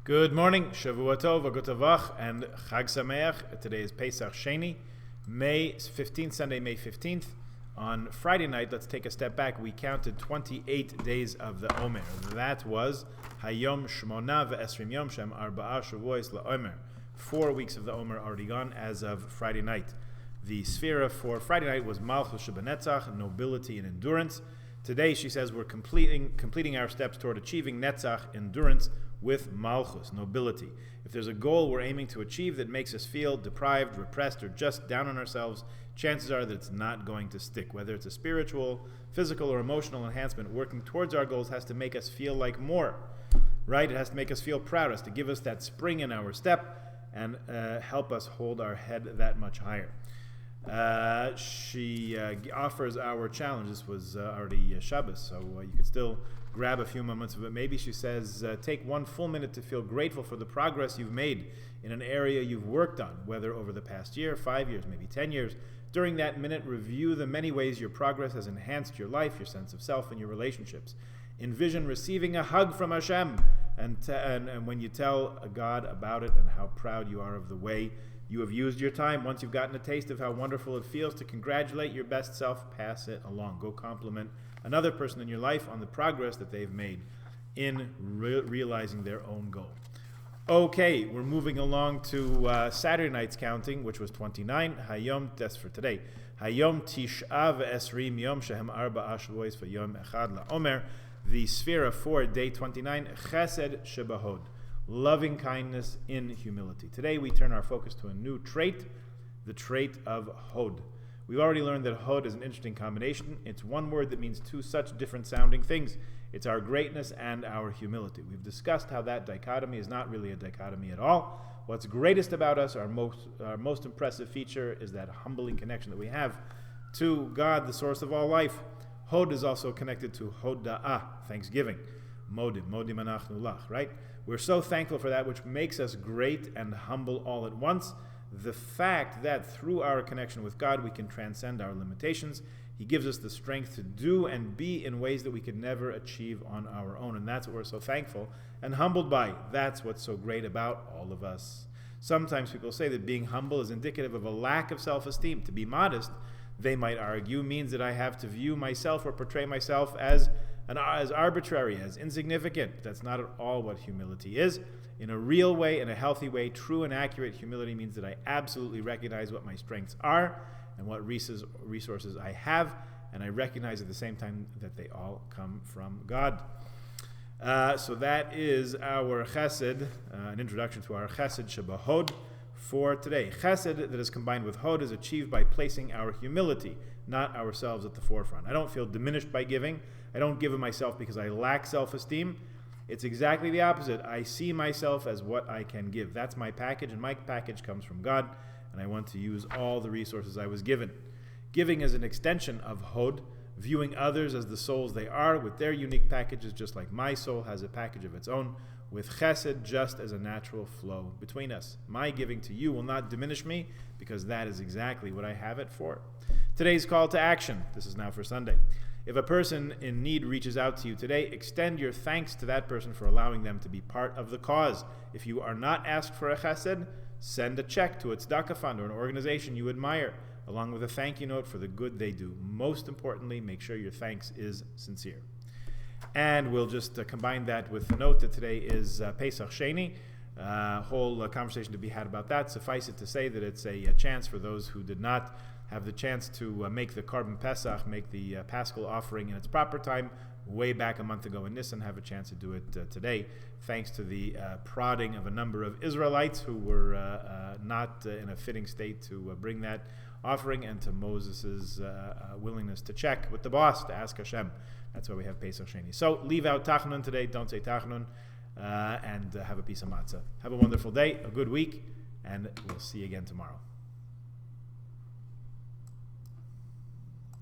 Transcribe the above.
Good morning, Shavua Tov, V'Go Tavach, and Chag Sameach. Today is Pesach Sheni, May 15th, Sunday, May 15th. On Friday night, let's take a step back. We counted 28 days of the Omer. That was Hayom Shmona Ve'esrim Yom Shem Arba'a Shavuos LaOmer. 4 weeks of the Omer already gone as of Friday night. The Sefirat for Friday night was Malchus Shebenetzach, nobility and endurance. Today, she says, we're completing our steps toward achieving Netzach, endurance, with Malchus, nobility. If there's a goal we're aiming to achieve that makes us feel deprived, repressed, or just down on ourselves, chances are that it's not going to stick. Whether it's a spiritual, physical, or emotional enhancement, working towards our goals has to make us feel like more, right? It has to make us feel proud, it has to give us that spring in our step and help us hold our head that much higher. She offers our challenge. This was already Shabbos, so you could still grab a few moments of it. Maybe she says, take 1 full minute to feel grateful for the progress you've made in an area you've worked on, whether over the past year, 5 years, maybe 10 years. During that minute, review the many ways your progress has enhanced your life, your sense of self, and your relationships. Envision receiving a hug from Hashem, and when you tell God about it and how proud you are of the way you have used your time. Once you've gotten a taste of how wonderful it feels to congratulate your best self, pass it along. Go compliment another person in your life on the progress that they've made in realizing their own goal. Okay, we're moving along to Saturday night's counting, which was 29. Hayom, that's for today. Hayom Tish'a ve'esrim Yom Shehem Arba'a Shavuos V'Yom Echad LaOmer. The Sefirat for day 29, Chesed Shebahod. Loving kindness in humility. Today we turn our focus to a new trait, the trait of Hod. We've already learned that Hod is an interesting combination. It's one word that means 2 such different sounding things. It's our greatness and our humility. We've discussed how that dichotomy is not really a dichotomy at all. What's greatest about us, our most impressive feature, is that humbling connection that we have to God, the source of all life. Hod is also connected to Hoda'ah, thanksgiving. Modim anachnu lach, right? We're so thankful for that which makes us great and humble all at once. The fact that through our connection with God we can transcend our limitations. He gives us the strength to do and be in ways that we could never achieve on our own. And that's what we're so thankful and humbled by. That's what's so great about all of us. Sometimes people say that being humble is indicative of a lack of self-esteem. To be modest, they might argue, means that I have to view myself or portray myself as arbitrary, as insignificant. That's not at all what humility is. In a real way, in a healthy way, true and accurate humility means that I absolutely recognize what my strengths are and what resources I have, and I recognize at the same time that they all come from God. So that is our chesed, an introduction to our chesed shebahod for today. Chesed that is combined with hod is achieved by placing our humility, not ourselves, at the forefront. I don't feel diminished by giving. I don't give of myself because I lack self-esteem. It's exactly the opposite. I see myself as what I can give. That's my package, and my package comes from God, and I want to use all the resources I was given. Giving is an extension of hod, viewing others as the souls they are with their unique packages, just like my soul has a package of its own, with chesed just as a natural flow between us. My giving to you will not diminish me, because that is exactly what I have it for. Today's call to action. This is now for Sunday. If a person in need reaches out to you today, extend your thanks to that person for allowing them to be part of the cause. If you are not asked for a chesed, send a check to a tzedakah fund or an organization you admire, along with a thank you note for the good they do. Most importantly, make sure your thanks is sincere. And we'll just combine that with the note that today is Pesach Sheni. Whole conversation to be had about that. Suffice it to say that it's a chance for those who did not have the chance to make the Korban Pesach, make the Paschal offering in its proper time, way back a month ago in Nisan, have a chance to do it today, thanks to the prodding of a number of Israelites who were not in a fitting state to bring that offering, and to Moses' willingness to check with the boss, to ask Hashem. That's why we have Pesach Sheni. So leave out Tachnun today, don't say Tachnun, and have a piece of matzah. Have a wonderful day, a good week, and we'll see you again tomorrow.